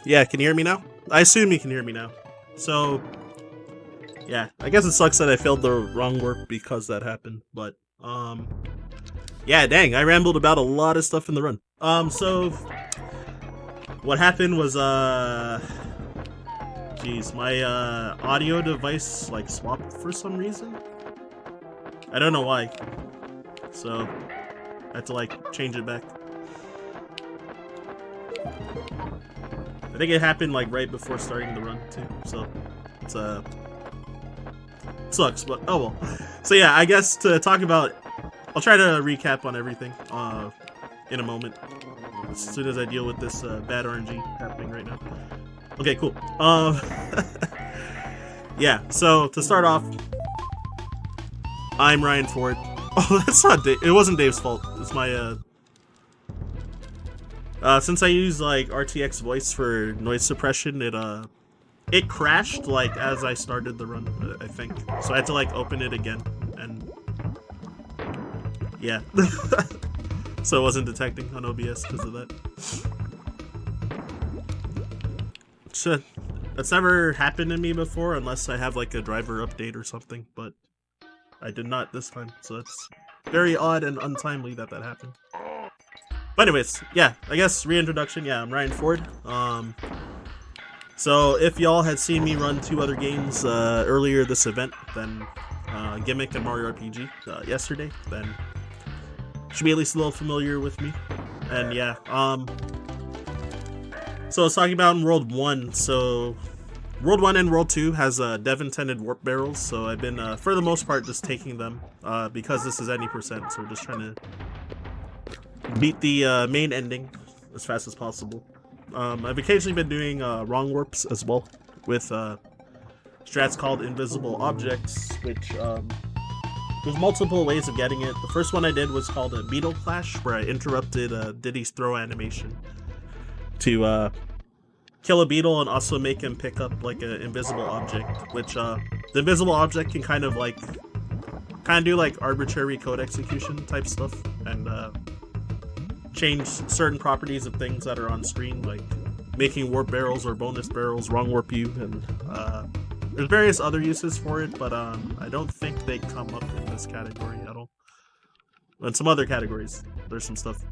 Yeah, can you hear me now? I assume you can hear me now. So, yeah, I guess it sucks that I failed the wrong work because that happened, but, yeah, dang, I rambled about a lot of stuff in the run. So, what happened was, geez, my, audio device, like, swapped for some reason. I don't know why. So, I had to, like, change it back. I think it happened like right before starting the run too, so it's sucks, but oh well. So yeah, I guess to talk about, I'll try to recap on everything in a moment as soon as I deal with this bad RNG happening right now. Okay, cool. Yeah. So to start off, I'm Ryan Ford. Oh, that's not Dave. It wasn't Dave's fault. It's my since I use like RTX voice for noise suppression, it crashed like as I started the run, I think. So I had to like open it again, and yeah. So it wasn't detecting on OBS because of that. So that's never happened to me before unless I have like a driver update or something, but I did not this time, so it's very odd and untimely that happened. But anyways, yeah, I guess reintroduction, yeah, I'm Ryan Ford. So if y'all had seen me run 2 other games earlier this event, then Gimmick and Mario RPG yesterday, then should be at least a little familiar with me. And yeah, so I was talking about in World 1, so World 1 and World 2 has dev-intended warp barrels, so I've been, for the most part, just taking them, because this is any percent, so we're just trying to beat the main ending as fast as possible. I've occasionally been doing wrong warps as well with strats called invisible objects, which there's multiple ways of getting it. The first one I did was called a beetle clash, where I interrupted Diddy's throw animation to kill a beetle and also make him pick up like an invisible object, which the invisible object can kind of do like arbitrary code execution type stuff and change certain properties of things that are on screen, like making warp barrels or bonus barrels wrong warp you, and there's various other uses for it, but I don't think they come up in this category at all. In some other categories, there's some stuff.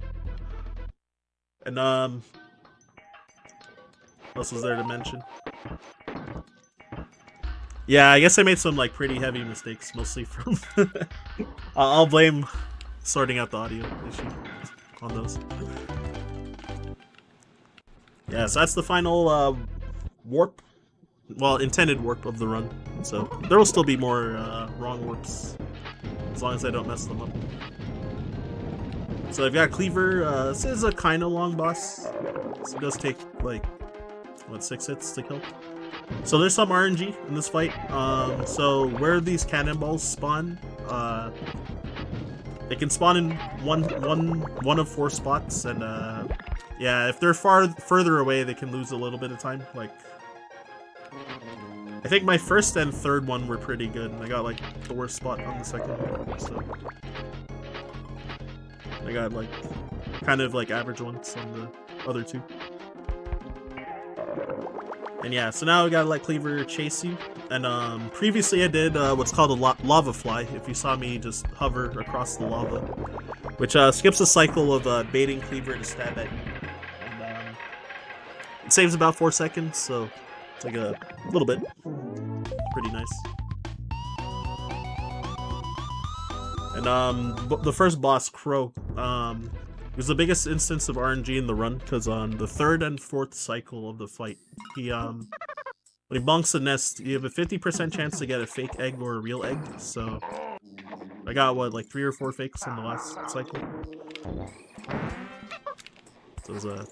And what else was there to mention? Yeah, I guess I made some like pretty heavy mistakes, mostly from. I'll blame sorting out the audio issue on those. Yeah, so that's the final warp. Well, intended warp of the run. So there will still be more wrong warps as long as I don't mess them up. So I've got Cleaver. This is a kind of long boss. So it does take like what 6 hits to kill. So there's some RNG in this fight. So where these cannonballs spawn, they can spawn in one of 4 spots, and yeah, if they're further away, they can lose a little bit of time. Like, I think my first and third one were pretty good, and I got like the worst spot on the second one. So I got like kind of like average ones on the other 2. And yeah, so now I gotta let Cleaver chase you. And previously I did what's called a lava fly, if you saw me just hover across the lava, which skips a cycle of baiting Cleaver to stab at you. And it saves about 4 seconds, so it's like a little bit. Pretty nice. And the first boss, Crow, was the biggest instance of RNG in the run, because on the 3rd and 4th cycle of the fight, he when he bonks the nest, you have a 50% chance to get a fake egg or a real egg. So I got what, like 3 or 4 fakes in the last cycle. So it was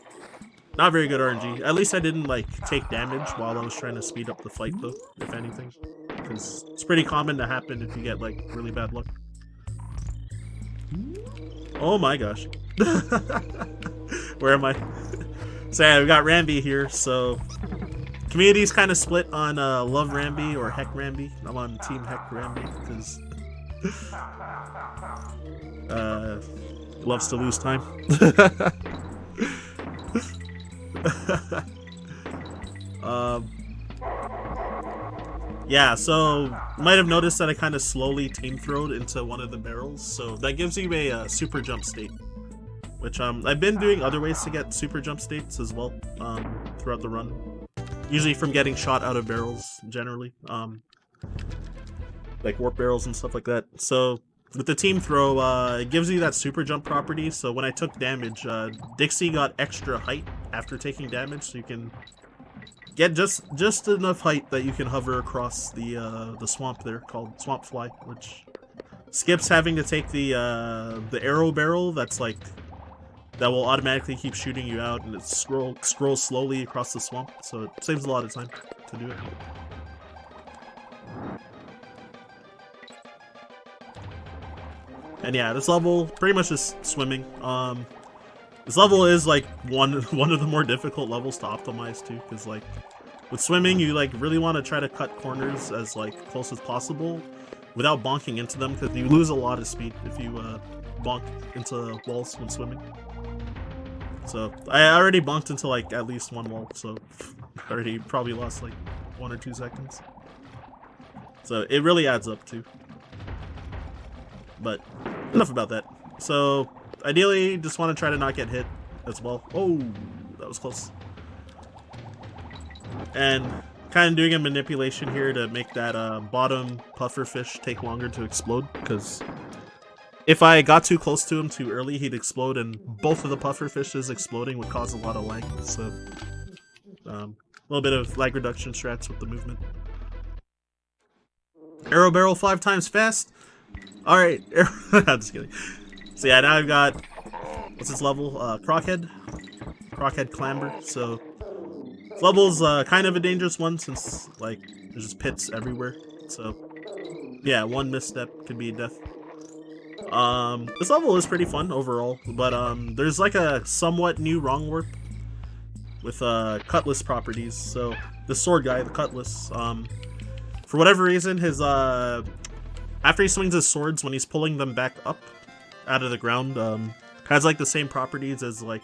not very good RNG. At least I didn't like take damage while I was trying to speed up the fight, though, if anything, because it's pretty common to happen if you get like really bad luck. Oh my gosh. Where am I? So yeah, we got Rambi here. So community's kind of split on Love Rambi or Heck Rambi. I'm on Team Heck Rambi because he loves to lose time. Yeah, so you might have noticed that I kind of slowly team throwed into one of the barrels, so that gives you a super jump state, which I've been doing other ways to get super jump states as well throughout the run, usually from getting shot out of barrels generally, like warp barrels and stuff like that. So with the team throw, it gives you that super jump property, so when I took damage, Dixie got extra height after taking damage, so you can get just enough height that you can hover across the swamp there, called Swamp Fly, which skips having to take the arrow barrel that will automatically keep shooting you out, and it scrolls slowly across the swamp, so it saves a lot of time to do it. And yeah, this level pretty much is swimming. This level is like one of the more difficult levels to optimize too, because like with swimming you like really want to try to cut corners as like close as possible without bonking into them, because you lose a lot of speed if you bonk into walls when swimming. So I already bonked into like at least one wall, so I already probably lost like 1 or 2 seconds. So it really adds up too. But enough about that. So ideally, just want to try to not get hit as well. Oh, that was close. And kind of doing a manipulation here to make that bottom pufferfish take longer to explode, because if I got too close to him too early, he'd explode, and both of the pufferfishes exploding would cause a lot of lag. So a little bit of lag reduction strats with the movement. Arrow barrel 5 times fast. All right, I'm just kidding. So yeah, now I've got, what's this level? Crockhead Clamber. So this level's kind of a dangerous one, since like there's just pits everywhere. So yeah, one misstep could be death. This level is pretty fun overall, but there's like a somewhat new wrong warp with cutlass properties. So the sword guy, the cutlass, for whatever reason, his after he swings his swords, when he's pulling them back up out of the ground, has like the same properties as like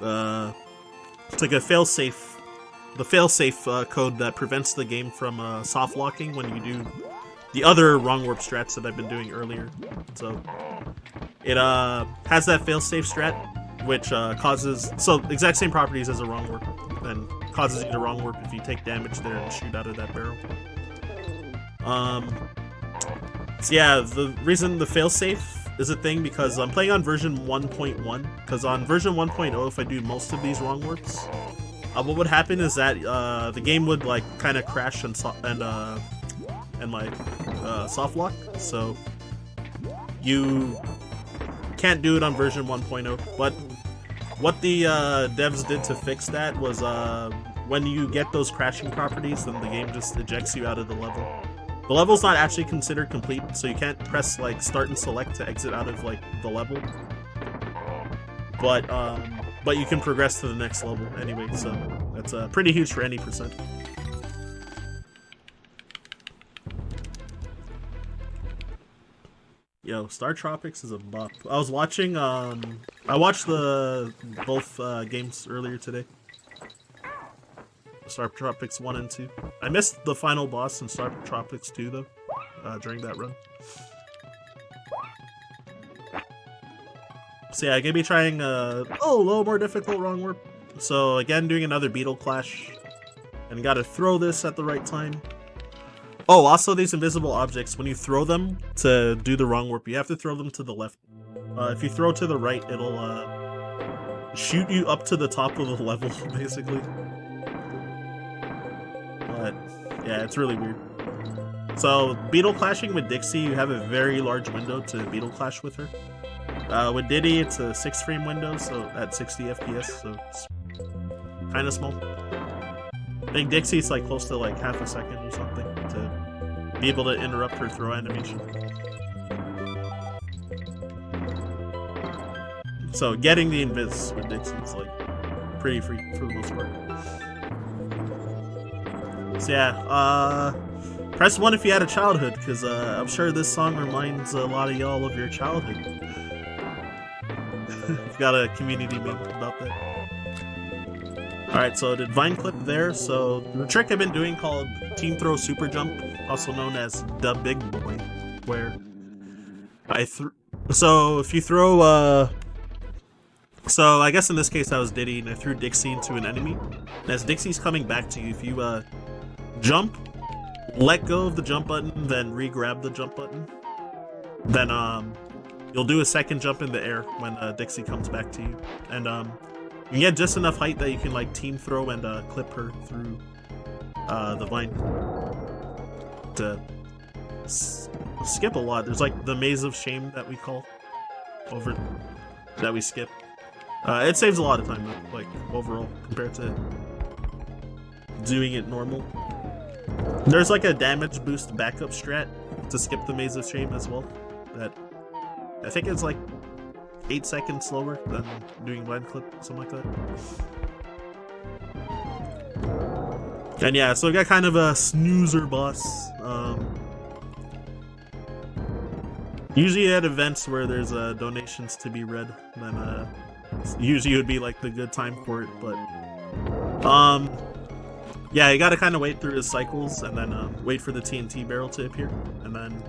it's like a failsafe, the failsafe code that prevents the game from soft locking when you do the other wrong warp strats that I've been doing earlier. So it has that failsafe strat, which causes, so exact same properties as a wrong warp, and causes you to wrong warp if you take damage there and shoot out of that barrel. So yeah, the reason the failsafe is a thing because I'm playing on version 1.1. Because on version 1.0, if I do most of these wrong warps, what would happen is that the game would like kind of crash and soft lock. So you can't do it on version 1.0. But what the devs did to fix that was when you get those crashing properties, then the game just ejects you out of the level. The level's not actually considered complete, so you can't press like start and select to exit out of like the level. But you can progress to the next level anyway, so that's pretty huge for any percent. Yo, Star Tropics is a bop. I was watching I watched both games earlier today. Star Tropics 1 and 2. I missed the final boss in Star Tropics 2 though, during that run. So yeah, I'm gonna be trying a little more difficult wrong warp. So again, doing another beetle clash, and gotta throw this at the right time. Oh, also these invisible objects, when you throw them to do the wrong warp, you have to throw them to the left. If you throw to the right, it'll shoot you up to the top of the level, basically. But yeah, it's really weird. So beetle clashing with Dixie, you have a very large window to beetle clash with her. With Diddy, it's a 6-frame window, so at 60 FPS, so it's kind of small. I think Dixie's like close to like half a second or something to be able to interrupt her throw animation. So getting the invis with Dixie is like pretty free for the most part. So yeah, press 1 if you had a childhood, because I'm sure this song reminds a lot of y'all of your childhood. I've got a community meme about that. Alright, so the Vine clip there. So the trick I've been doing called Team Throw Super Jump, also known as the Big Boy, where so if you throw so I guess in this case I was Diddy and I threw Dixie into an enemy. And as Dixie's coming back to you, if you jump, let go of the jump button, then re-grab the jump button, then you'll do a second jump in the air when Dixie comes back to you, and you can get just enough height that you can like team throw and clip her through the vine to skip a lot. There's like the Maze of Shame that we call over that we skip. It saves a lot of time, like overall compared to doing it normal. There's like a damage boost backup strat to skip the Maze of Shame as well. That I think it's like 8 seconds slower than doing blind clip, something like that. And yeah, so we got kind of a snoozer boss. Usually at events where there's donations to be read, then usually it would be like the good time for it, but yeah, you gotta kind of wait through his cycles and then wait for the TNT barrel to appear and then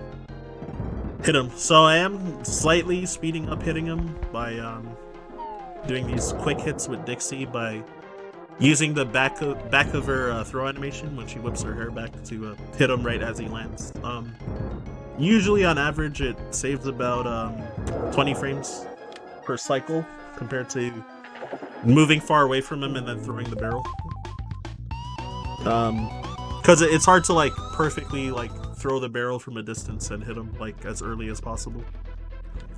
hit him. So I am slightly speeding up hitting him by doing these quick hits with Dixie by using the back of her throw animation when she whips her hair back to hit him right as he lands. Usually on average it saves about 20 frames per cycle compared to moving far away from him and then throwing the barrel. Because it's hard to like perfectly like throw the barrel from a distance and hit him like as early as possible.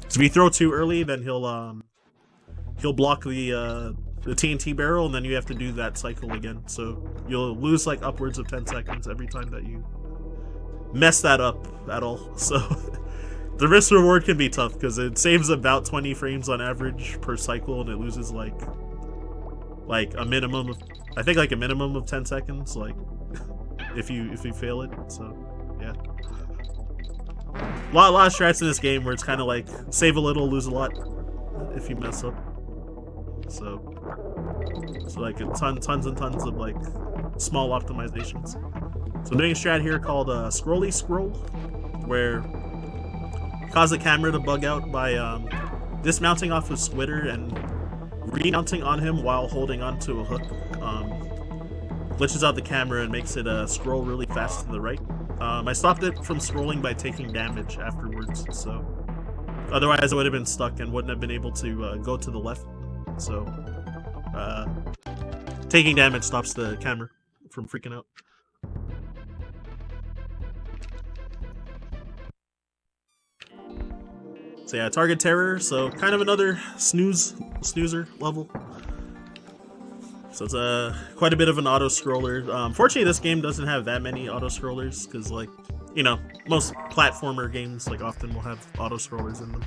So if you throw too early, then he'll block the TNT barrel, and then you have to do that cycle again. So you'll lose like upwards of 10 seconds every time that you mess that up at all. So the risk reward can be tough because it saves about 20 frames on average per cycle, and it loses like a minimum of, I think like a minimum of 10 seconds, like if you fail it. So yeah, a lot of strats in this game where it's kind of like save a little, lose a lot if you mess up. So like tons and tons of like small optimizations. So I'm doing a strat here called Scrolly Scroll, where cause the camera to bug out by dismounting off of Squitter and remounting on him while holding onto a hook. Glitches out the camera and makes it scroll really fast to the right. I stopped it from scrolling by taking damage afterwards, so otherwise I would have been stuck and wouldn't have been able to go to the left. So taking damage stops the camera from freaking out. So yeah, target terror, so kind of another snoozer level. So it's quite a bit of an auto-scroller. Fortunately, this game doesn't have that many auto-scrollers, because, like, you know, most platformer games, like, often will have auto-scrollers in them.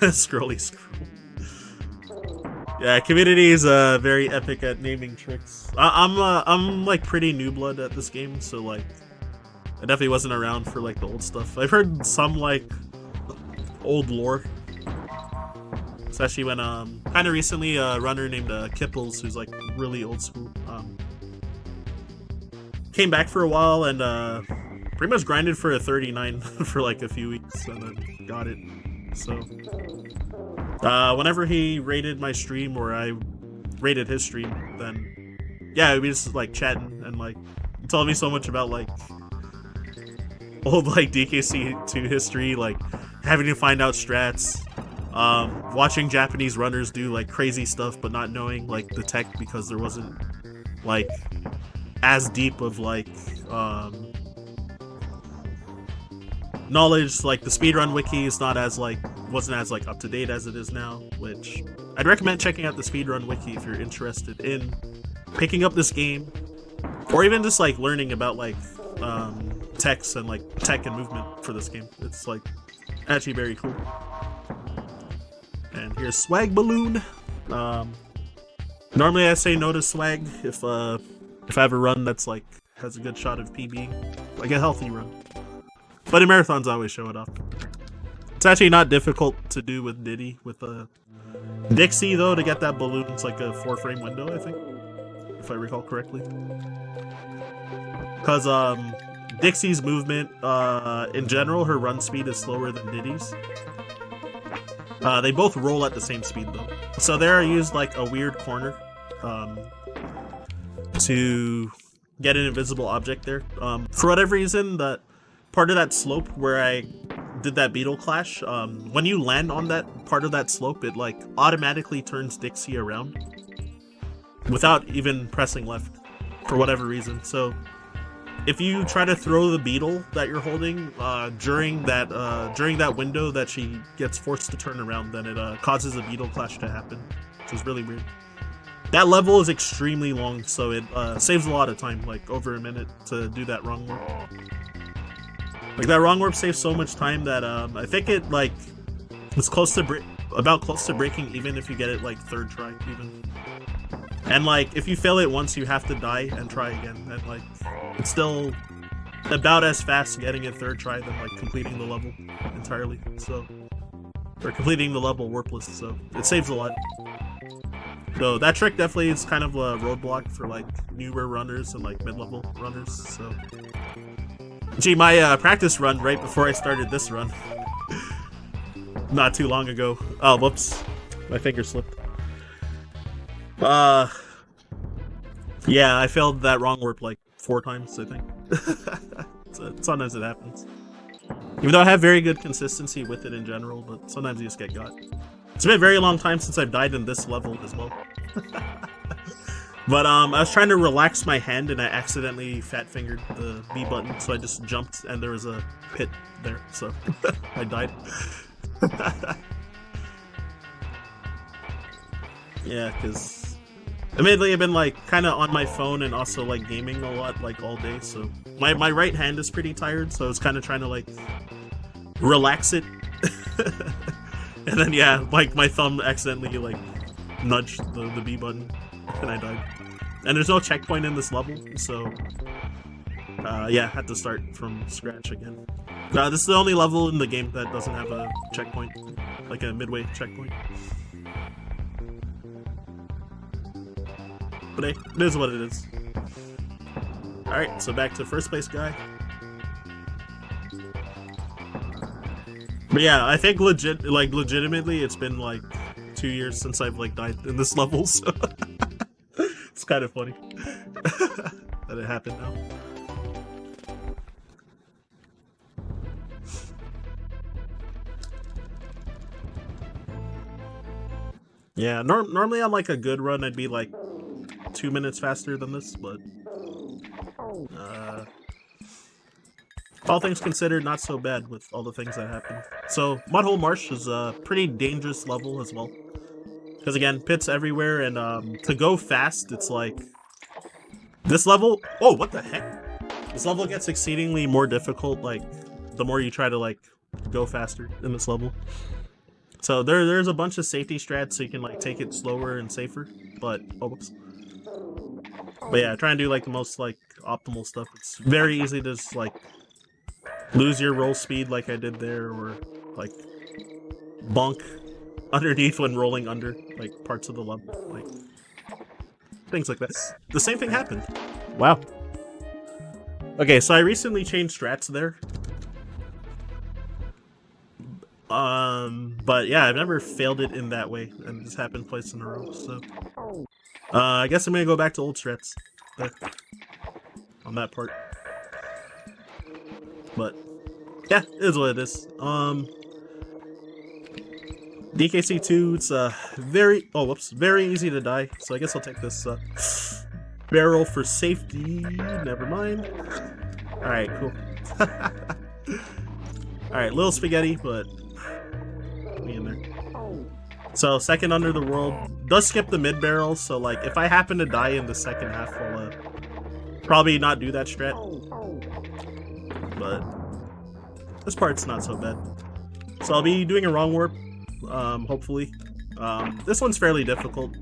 Scrolly scroll. Yeah, community is very epic at naming tricks. I'm like pretty new blood at this game, so like I definitely wasn't around for like the old stuff. I've heard some like old lore, especially when kind of recently a runner named Kipples, who's like really old school, came back for a while and pretty much grinded for a 39 for like a few weeks and then got it. So whenever he rated my stream or I rated his stream, then yeah, we just like chatting and like telling me so much about like old like DKC2 history, like having to find out strats, watching Japanese runners do like crazy stuff but not knowing like the tech because there wasn't like as deep of like knowledge. Like the speedrun wiki is not as like wasn't as like up to date as it is now, which I'd recommend checking out the speedrun wiki if you're interested in picking up this game or even just like learning about like techs and like tech and movement for this game. It's like actually very cool. And here's swag balloon. Normally I say no to swag if I have a run that's like has a good shot of PB, like a healthy run. But in marathons I always show it off. It's actually not difficult to do with Diddy. With Dixie though, to get that balloon, it's like a 4-frame window, I think, if I recall correctly. Because Dixie's movement, in general, her run speed is slower than Diddy's. They both roll at the same speed though. So there I used like a weird corner to get an invisible object there. For whatever reason, that part of that slope where I did that beetle clash, when you land on that part of that slope, it like automatically turns Dixie around without even pressing left for whatever reason. So if you try to throw the beetle that you're holding during that window that she gets forced to turn around, then it causes a beetle clash to happen, which is really weird. That level is extremely long, so it saves a lot of time, like over a minute to do that wrong warp. Like that wrong warp saves so much time that I think it like was close to breaking even if you get it like third try even. And like if you fail it once, you have to die and try again, and like it's still about as fast getting it third try than like completing the level entirely. So, or completing the level warpless, so it saves a lot. So that trick definitely is kind of a roadblock for like newer runners and like mid-level runners. So, gee, my practice run right before I started this run, not too long ago. Oh, whoops, my finger slipped. Yeah, I failed that wrong warp like 4 times, I think. So, sometimes it happens. Even though I have very good consistency with it in general, but sometimes you just get got. It's been a very long time since I've died in this level as well. But I was trying to relax my hand and I accidentally fat-fingered the B button, so I just jumped and there was a pit there, so I died. Yeah, because admittedly I've been like kind of on my phone and also like gaming a lot like all day, so my right hand is pretty tired, so I was kind of trying to like relax it. And then yeah, like my thumb accidentally like nudged the B button and I died. And there's no checkpoint in this level, so yeah, had to start from scratch again. This is the only level in the game that doesn't have a checkpoint, like a midway checkpoint. But hey, it is what it is. Alright, so back to first place guy. But yeah, I think legitimately it's been like 2 years since I've like died in this level, so it's kind of funny that it happened now. Yeah, normally on like a good run, I'd be like 2 minutes faster than this, but all things considered, not so bad with all the things that happened. So Mudhole Marsh is a pretty dangerous level as well, because again, pits everywhere, and to go fast, it's like this level. Oh, what the heck! This level gets exceedingly more difficult, like the more you try to like go faster in this level. So there's a bunch of safety strats so you can like take it slower and safer, but oh whoops. But yeah, try and do like the most like optimal stuff. It's very easy to just like lose your roll speed like I did there, or like bonk underneath when rolling under like parts of the level, like things like that. The same thing happened. Wow. Okay, so I recently changed strats there. But yeah, I've never failed it in that way, and it just happened twice in a row, so I guess I'm gonna go back to old strats there on that part. But yeah, it is what it is. DKC2, it's very easy to die, so I guess I'll take this barrel for safety. Never mind. Alright, cool. Alright, little spaghetti, but me in there. So second under the world does skip the mid barrel, so like if I happen to die in the second half, I'll probably not do that strat. But this part's not so bad. So I'll be doing a wrong warp, hopefully. This one's fairly difficult.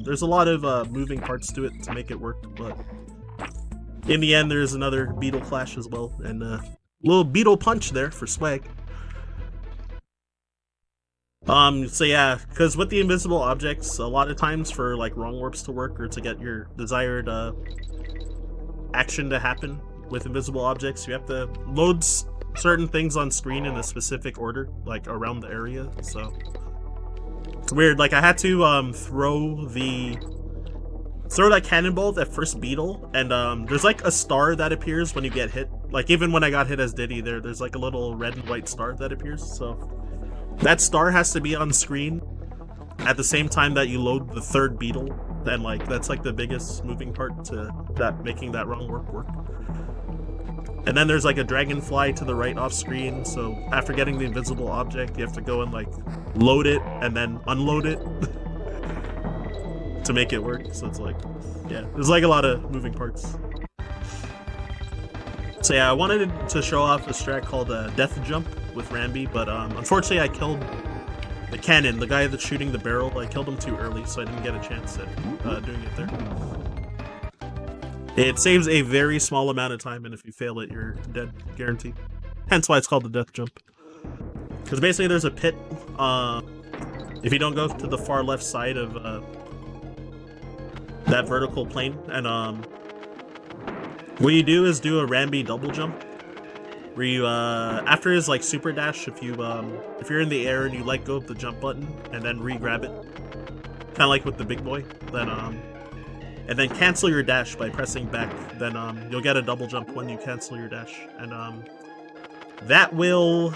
There's a lot of moving parts to it to make it work, but in the end there's another beetle clash as well, and little beetle punch there for swag. So yeah, because with the invisible objects, a lot of times for like wrong warps to work or to get your desired action to happen with invisible objects, you have to load certain things on screen in a specific order, like around the area. So it's weird. Like I had to throw that cannonball at that first beetle, and there's like a star that appears when you get hit. Like even when I got hit as Diddy, there's like a little red and white star that appears. So that star has to be on screen at the same time that you load the third beetle, and like that's like the biggest moving part to that making that wrong warp work. And then there's like a dragonfly to the right off screen, so after getting the invisible object, you have to go and like load it and then unload it to make it work. So it's like, yeah, there's like a lot of moving parts. So yeah, I wanted to show off a strat called Death Jump with Rambi, but unfortunately I killed the cannon, the guy that's shooting the barrel. I killed him too early, so I didn't get a chance at doing it there. It saves a very small amount of time, and if you fail it, you're dead, guaranteed. Hence why it's called the Death Jump. Because basically there's a pit, if you don't go to the far left side of that vertical plane, and what you do is do a Rambi double jump, where you after his like super dash, if you're in the air and you let go of the jump button and then re-grab it, kind of like with the big boy, then and then cancel your dash by pressing back, then you'll get a double jump when you cancel your dash, and that will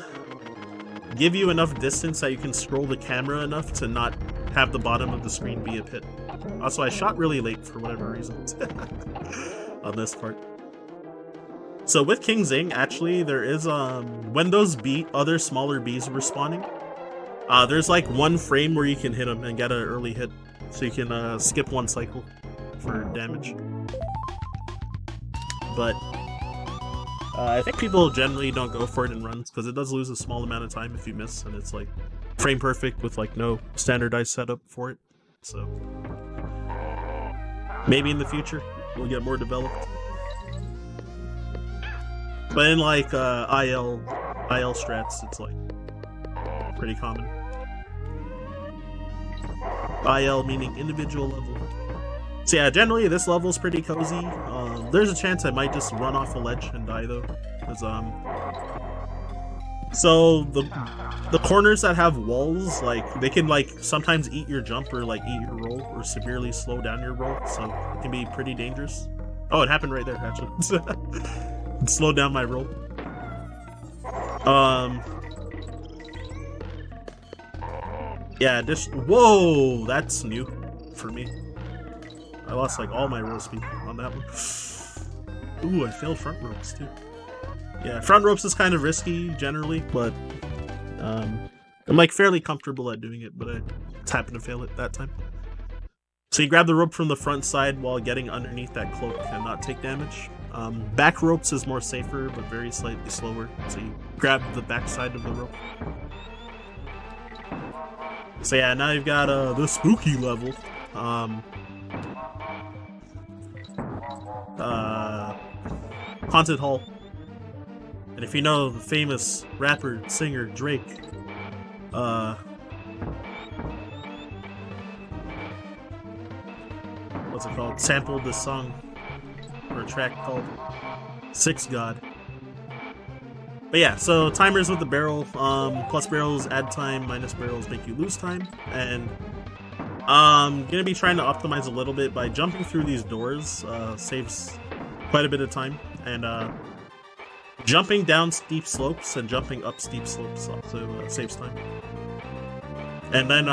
give you enough distance that you can scroll the camera enough to not have the bottom of the screen be a pit. Also, I shot really late for whatever reason on this part. So with King Zing, actually, there is when those other smaller bees were spawning, there's like one frame where you can hit them and get an early hit, so you can skip one cycle for damage. But I think people generally don't go for it in runs because it does lose a small amount of time if you miss, and it's like frame perfect with like no standardized setup for it. So maybe in the future we'll get more developed. But in like IL strats, it's like pretty common. IL meaning individual level. So yeah, generally this level is pretty cozy. There's a chance I might just run off a ledge and die though, because so the corners that have walls, like they can like sometimes eat your jump or like eat your roll or severely slow down your roll, so it can be pretty dangerous. Oh, it happened right there actually. It slowed down my roll. Yeah, this. Whoa, that's new for me. I lost like all my roll speed on that one. Ooh, I failed front ropes too. Yeah, front ropes is kind of risky generally, but I'm like fairly comfortable at doing it, but I just happened to fail it that time. So you grab the rope from the front side while getting underneath that cloak and not take damage. Back ropes is more safer, but very slightly slower. So you grab the back side of the rope. So yeah, now you've got the spooky level. Haunted Hall. And if you know the famous rapper, singer, Drake, what's it called? Sampled this song for a track called Six God. But yeah, so timers with the barrel, plus barrels add time, minus barrels make you lose time, and I'm gonna be trying to optimize a little bit by jumping through these doors, saves quite a bit of time, and jumping down steep slopes and jumping up steep slopes also saves time. And then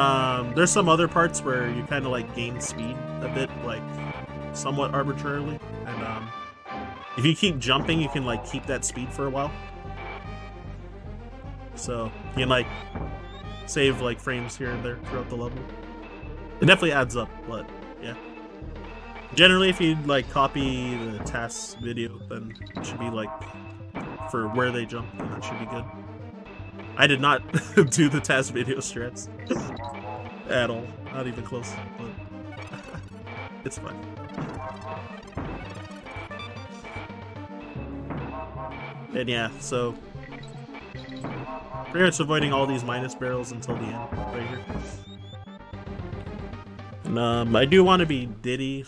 there's some other parts where you kind of like gain speed a bit, like somewhat arbitrarily, and if you keep jumping, you can like keep that speed for a while. So you can like save like frames here and there throughout the level. It definitely adds up, but yeah. Generally, if you like copy the task video, then it should be like for where they jump, then that should be good. I did not do the task video strats at all, not even close, but it's fine. And yeah, so pretty much avoiding all these minus barrels until the end, right here. And I do want to be Diddy,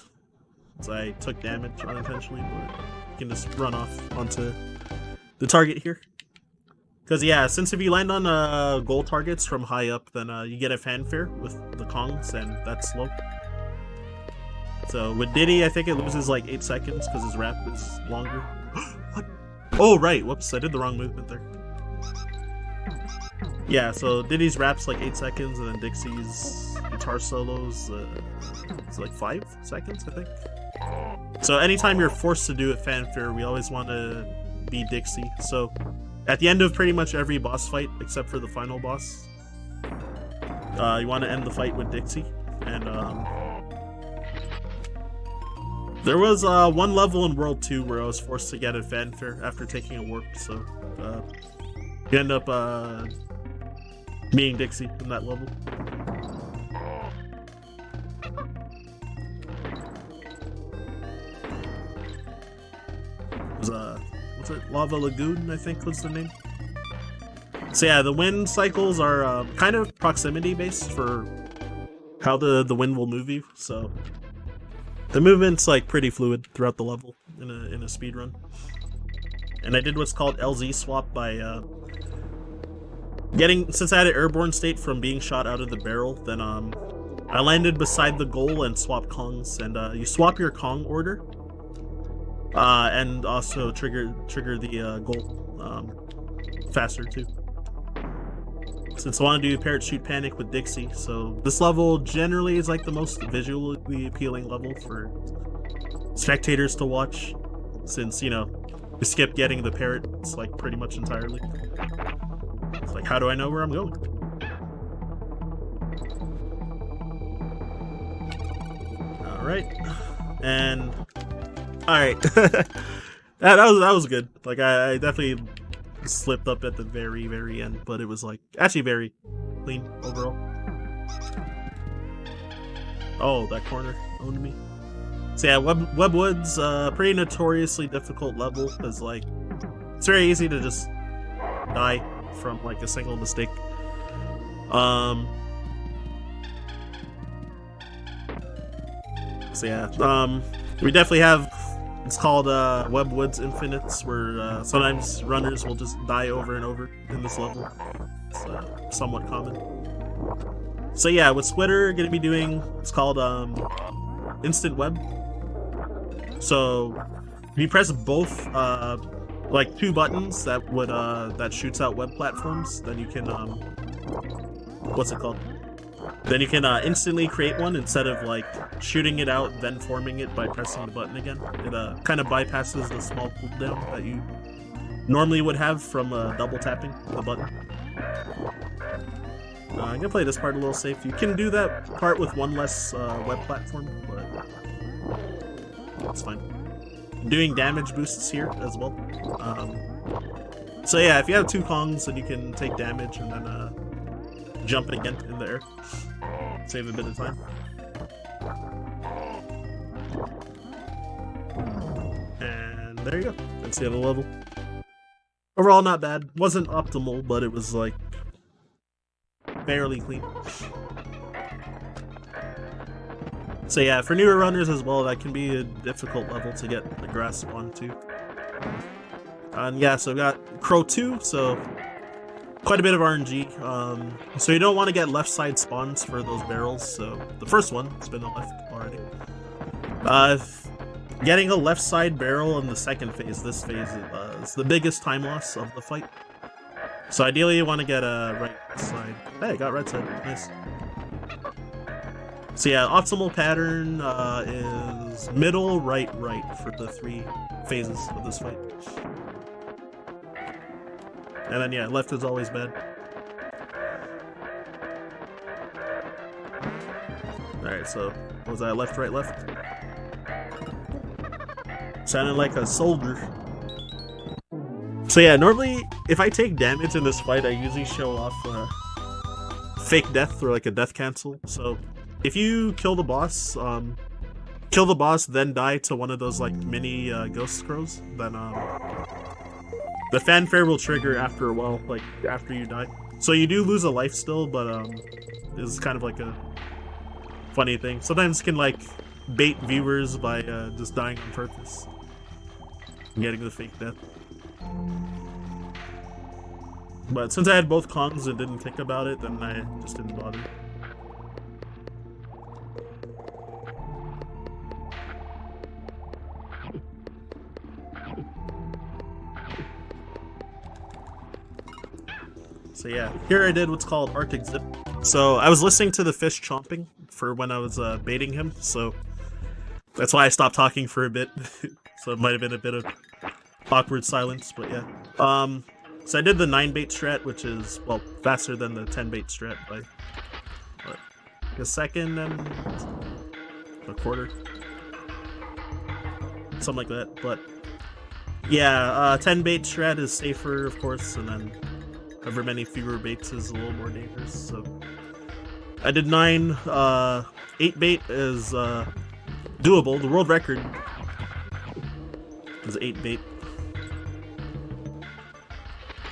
since I took damage unintentionally, but you can just run off onto the target here. Because yeah, since if you land on goal targets from high up, then you get a fanfare with the Kongs, and that's slow. So with Diddy, I think it loses like 8 seconds because his rap is longer. What? Oh right, whoops, I did the wrong movement there. Yeah, so Diddy's rap's like 8 seconds, and then Dixie's guitar solos, it's like 5 seconds, I think. So anytime you're forced to do a fanfare, we always want to be Dixie. So at the end of pretty much every boss fight, except for the final boss, you want to end the fight with Dixie. And there was one level in World 2 where I was forced to get a fanfare after taking a warp, so you end up being Dixie in that level. It was what's it? Lava Lagoon, I think was the name. So yeah, the wind cycles are kind of proximity based for how the wind will move you. So the movement's like pretty fluid throughout the level in a speed run. And I did what's called LZ swap by since I had an airborne state from being shot out of the barrel, then I landed beside the goal and swapped Kongs, and you swap your Kong order, and also trigger the goal faster too. Since I want to do Parrot Shoot Panic with Dixie, so this level generally is like the most visually appealing level for spectators to watch, since you know you skip getting the parrots like pretty much entirely. It's like, how do I know where I'm going? Alright. And alright. that was good. Like I definitely slipped up at the very, very end, but it was like actually very clean overall. Oh, that corner owned me. So yeah, Webwood's pretty notoriously difficult level, because like it's very easy to just die from like a single mistake. So yeah, we definitely have, it's called Webwood's Infinites, where sometimes runners will just die over and over in this level. It's somewhat common. So yeah, with Splitter, gonna be doing, it's called Instant Web. So if you press both like 2 buttons that would that shoots out web platforms, then you can what's it called? then you can instantly create one instead of like shooting it out then forming it by pressing the button again. It kind of bypasses the small cooldown that you normally would have from double tapping the button. I'm gonna play this part a little safe. You can do that part with one less web platform, but it's fine. I'm doing damage boosts here as well. So yeah, if you have 2 Kongs, then you can take damage and then jump again in the air. Save a bit of time. And there you go. That's the other level. Overall, not bad. Wasn't optimal, but it was like fairly clean. So yeah, for newer runners as well, that can be a difficult level to get the grasp onto. And yeah, so I've got Crow 2, so quite a bit of RNG. So you don't want to get left side spawns for those barrels, so the first one, it's been a left already. Getting a left side barrel in the second phase, this phase, is the biggest time loss of the fight. So ideally you want to get a right side. Hey, I got right side, nice. So yeah, optimal pattern is middle, right, right for the 3 phases of this fight. And then yeah, left is always bad. Alright, so what was that? Left, right, left? Sounded like a soldier. So yeah, normally if I take damage in this fight, I usually show off fake death or like a death cancel. So if you kill the boss, then die to one of those like mini ghost crows, then the fanfare will trigger after a while, like after you die. So you do lose a life still, but it's kind of like a funny thing. Sometimes it can like bait viewers by just dying on purpose, getting the fake death. But since I had both Kongs and didn't think about it, then I just didn't bother. So yeah, here I did what's called Arctic Zip. So I was listening to the fish chomping for when I was baiting him, so that's why I stopped talking for a bit. So it might have been a bit of awkward silence, but yeah. So I did the 9 bait strat, which is, well, faster than the 10 bait strat by what, a second and a quarter, something like that. But yeah, 10 bait strat is safer, of course, and then however many fewer baits is a little more dangerous. So I did 9. 8 bait is doable. The world record is 8 bait.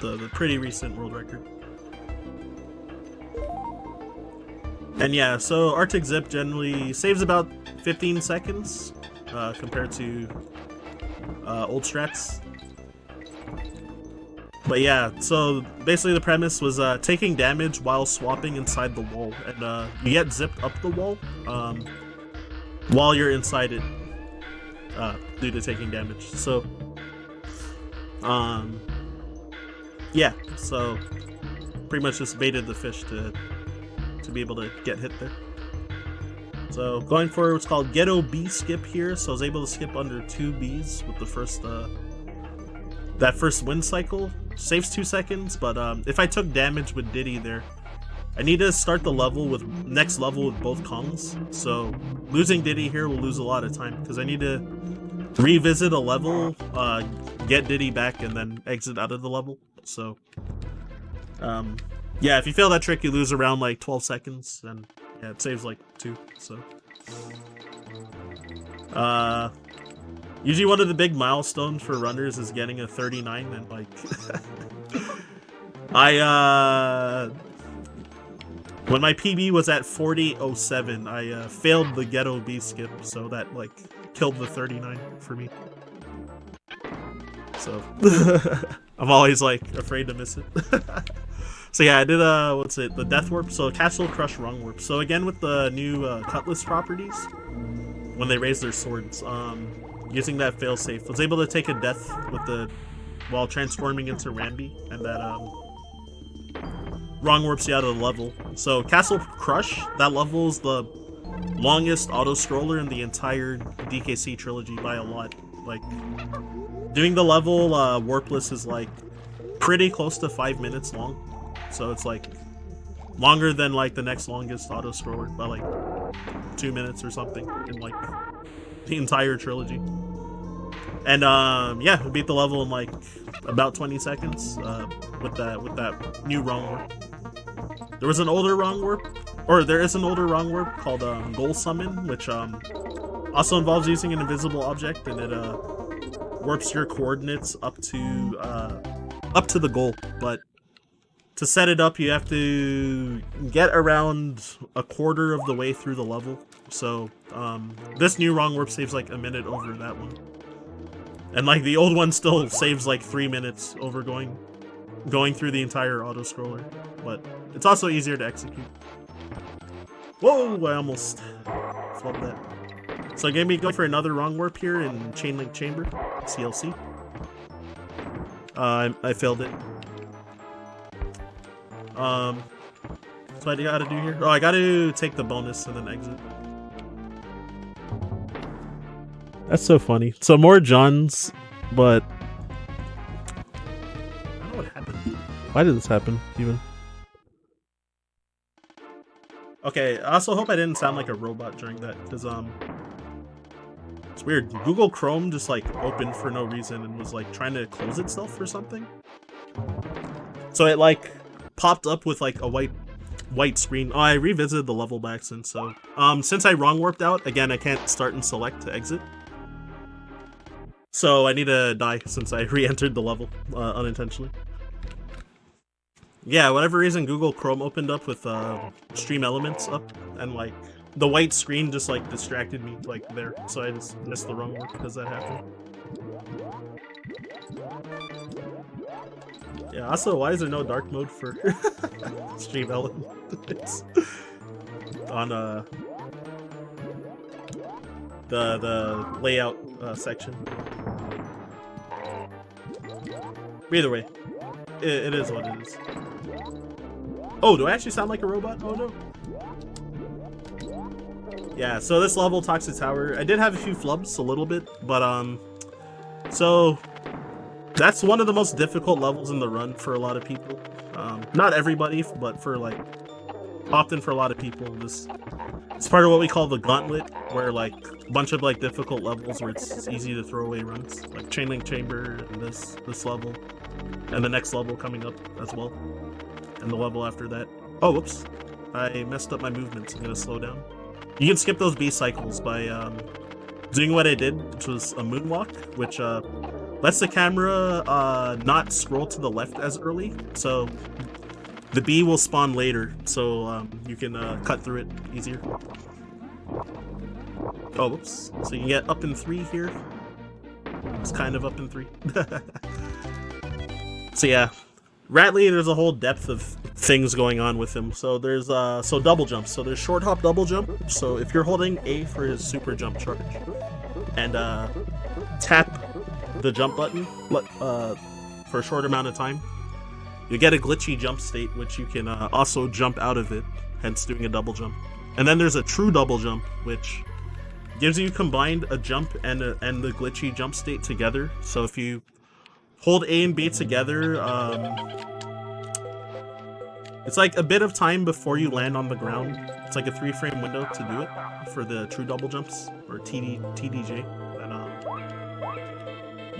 The pretty recent world record. And yeah, so Arctic Zip generally saves about 15 seconds compared to old strats. But yeah, so basically the premise was taking damage while swapping inside the wall, and you get zipped up the wall while you're inside it due to taking damage. So yeah, so pretty much just baited the fish to be able to get hit there. So going for what's called Ghetto Bee Skip here, so I was able to skip under 2 bees with the first that first wind cycle. Saves 2 seconds, but if I took damage with Diddy there, I need to start the level with next level with both Kongs. So losing Diddy here will lose a lot of time because I need to revisit a level, get Diddy back, and then exit out of the level. So yeah, if you fail that trick, you lose around like 12 seconds, and yeah, it saves like 2. So usually one of the big milestones for runners is getting a 39, and like when my PB was at 40.07, I failed the Ghetto Bee Skip, so that like killed the 39 for me. So I'm always like afraid to miss it. So yeah, I did the Death Warp, so Castle Crush Rung Warp. So again with the new Cutlass properties, when they raise their swords, using that failsafe, was able to take a death with while transforming into Rambi, and that wrong warps you out of the level. So Castle Crush, that level is the longest auto-scroller in the entire DKC trilogy by a lot. Like, doing the level warpless is like pretty close to 5 minutes long. So it's like longer than like the next longest auto-scroller by like 2 minutes or something in like the entire trilogy. And yeah, we beat the level in like about 20 seconds with that new wrong warp. There was an older wrong warp, or there is an older wrong warp called Goal Summon, which also involves using an invisible object, and it warps your coordinates up to the goal. But to set it up, you have to get around a quarter of the way through the level. So this new wrong warp saves like a minute over that one. And like the old one still saves like 3 minutes over going through the entire auto-scroller. But it's also easier to execute. Whoa, I almost flubbed that. So it gave me go for another wrong warp here in Chain Link Chamber, CLC. I failed it. So what I gotta do here? Oh, I gotta take the bonus and then exit. That's so funny. So more Johns, but I don't know what happened. Why did this happen, even? Okay, I also hope I didn't sound like a robot during that, because it's weird. Google Chrome just like opened for no reason and was like trying to close itself or something. So it like popped up with like a white screen. Oh, I revisited the level by accident, so since I wrong warped out, again I can't start and select to exit. So I need to die since I re-entered the level unintentionally. Yeah, whatever reason Google Chrome opened up with Stream Elements up, and like the white screen just like distracted me like there, so I just missed the wrong warp because that happened. Yeah, also, why is there no dark mode for Stream Elements on the layout section? Either way, it is what it is. Oh, do I actually sound like a robot? Oh no. Yeah, so this level, Toxic Tower, I did have a few flubs, a little bit, but so that's one of the most difficult levels in the run for a lot of people. Not everybody, but for like often for a lot of people, it's part of what we call the gauntlet, where like a bunch of like difficult levels where it's easy to throw away runs, like Chain Link Chamber and this level, and the next level coming up as well, and the level after that. Oh, whoops! I messed up my movements. I'm gonna slow down. You can skip those B cycles by doing what I did, which was a moonwalk, which lets the camera not scroll to the left as early, so the B will spawn later, so you can cut through it easier. Oh, whoops. So you can get up in 3 here. It's kind of up in 3. So yeah, Ratley, there's a whole depth of things going on with him. So there's so double jumps. So there's short hop double jump. So if you're holding A for his super jump charge and tap the jump button for a short amount of time, you get a glitchy jump state, which you can also jump out of it, hence doing a double jump. And then there's a true double jump, which gives you combined a jump and the glitchy jump state together. So if you hold A and B together, it's like a bit of time before you land on the ground. It's like a 3-frame window to do it for the true double jumps, or TDJ. And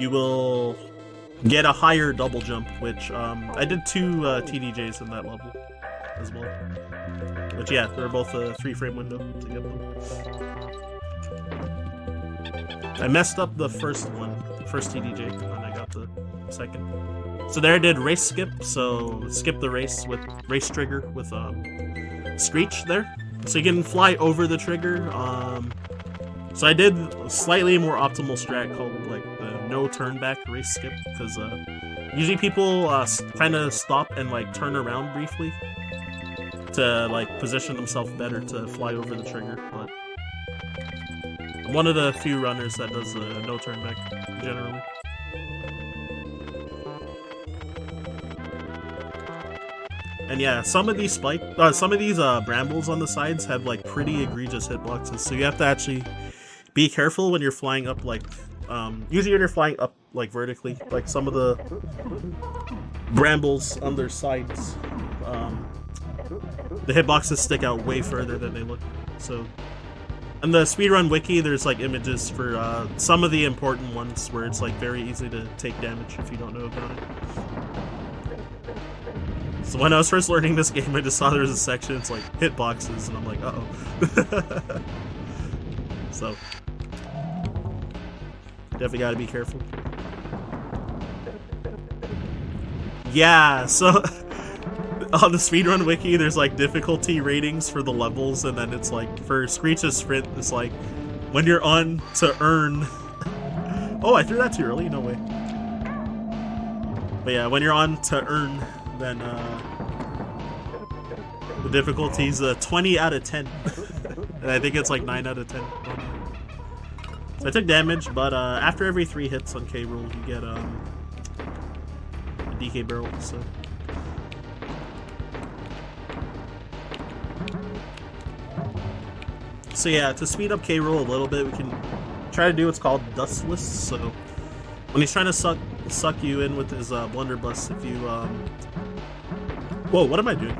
you will get a higher double jump, which I did 2 TDJs in that level as well. But yeah, they're both a 3-frame window to get them. I messed up the first one, the first TDJ, and then I got the second. So there I did race skip, so skip the race with race trigger with Screech there. So you can fly over the trigger. So I did a slightly more optimal strat called like the no turn back race skip, because usually people kind of stop and like turn around briefly to like position themselves better to fly over the trigger, but I'm one of the few runners that does the no turn back generally. And yeah, some of these brambles on the sides have like pretty egregious hitboxes, so you have to actually be careful when you're flying up, like usually when you're flying up like vertically, like some of the brambles on their sides, the hitboxes stick out way further than they look. So on the speedrun wiki, there's like images for some of the important ones where it's like very easy to take damage if you don't know about it. So when I was first learning this game, I just saw there was a section, it's like hitboxes, and I'm like, uh-oh. So definitely gotta be careful. Yeah, so on the speedrun wiki, there's like difficulty ratings for the levels, and then it's like for Screech's Sprint, it's like when you're on to earn. Oh, I threw that too early. No way. But yeah, when you're on to earn, then the difficulty's 20 out of 10. And I think it's like 9 out of 10. So I took damage, but after every 3 hits on K roll, you get a DK barrel. So yeah, to speed up K roll a little bit, we can try to do what's called dustless. So when he's trying to suck you in with his blunderbuss, if you whoa, what am I doing?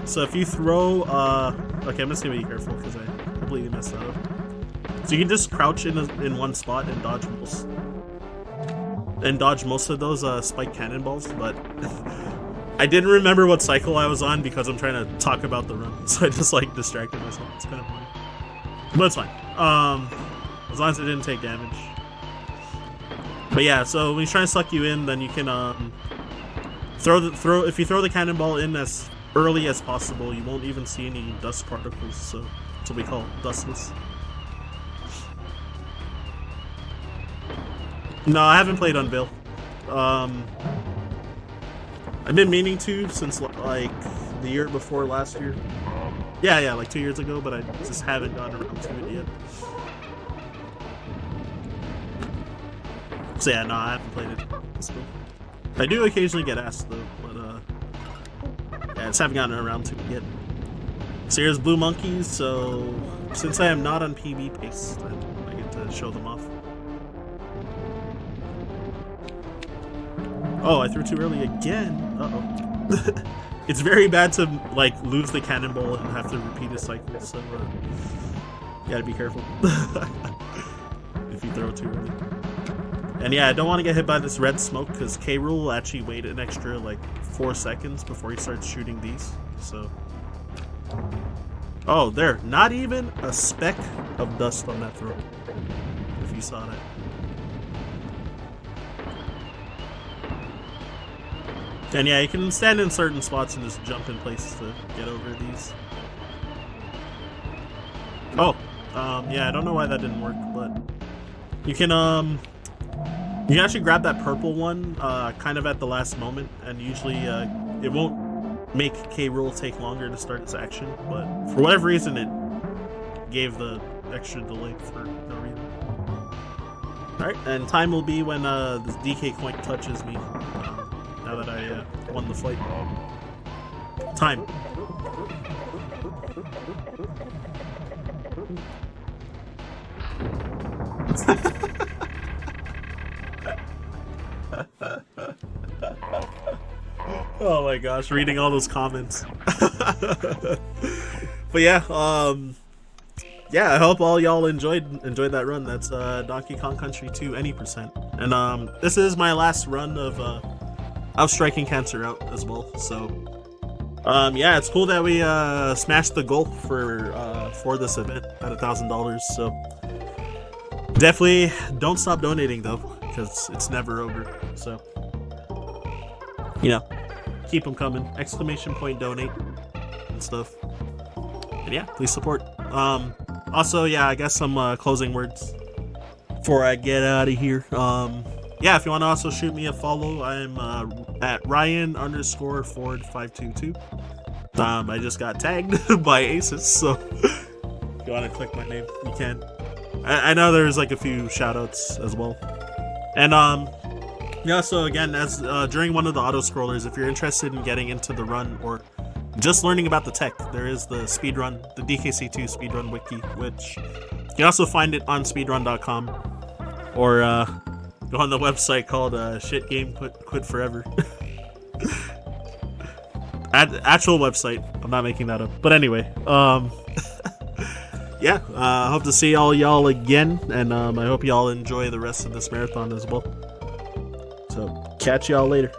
So if you throw okay, I'm just gonna be careful because I completely messed that up. So you can just crouch in one spot and dodge most of those spike cannonballs, but I didn't remember what cycle I was on because I'm trying to talk about the run, so I just like distracted myself. It's kind of funny, but it's fine. As long as it didn't take damage. But yeah, so when he's trying to suck you in, then you can if you throw the cannonball in as early as possible, you won't even see any dust particles. So that's what we call dustless. No, I haven't played Unveil. I've been meaning to since like the year before last year. Yeah, like 2 years ago, but I just haven't gotten around to it yet. So yeah, no, I haven't played it. So, I do occasionally get asked though, but yeah, I just haven't gotten around to it yet. So here's Blue Monkeys, so since I am not on PB pace, I get to show them off. Oh, I threw too early again. Uh-oh. It's very bad to like lose the cannonball and have to repeat a cycle, so you gotta be careful if you throw too early. And yeah, I don't want to get hit by this red smoke because K. Rool will actually wait an extra like 4 seconds before he starts shooting these. So, oh, there, not even a speck of dust on that throw. If you saw that. And yeah, you can stand in certain spots and just jump in place to get over these. Oh, yeah, I don't know why that didn't work, but you can actually grab that purple one kind of at the last moment, and usually it won't make K. Rool take longer to start its action, but for whatever reason it gave the extra delay for no reason. Alright, and time will be when this DK coin touches me. Now that I won the fight. Time. Oh my gosh, reading all those comments. But yeah, yeah, I hope all y'all enjoyed that run. That's Donkey Kong Country 2 any %. And this is my last run of striking cancer out as well, so yeah, it's cool that we smashed the goal for this event at $1,000. So definitely don't stop donating though, because it's never over. So you know, keep them coming! ! Donate and stuff. And yeah, please support. Also, yeah, I guess some closing words before I get out of here. Yeah, if you want to also shoot me a follow, I'm at RyanFord522. I just got tagged by Aces, so if you want to click my name, you can. I know there's like a few shoutouts as well. And yeah, so again, as during one of the auto scrollers, if you're interested in getting into the run or just learning about the tech. There is the speedrun, the DKC2 speedrun wiki, which you can also find it on speedrun.com, or go on the website called Shit Game Quit Forever. Actual website. I'm not making that up. But anyway, yeah, I hope to see all y'all again, and I hope y'all enjoy the rest of this marathon as well. So, catch y'all later.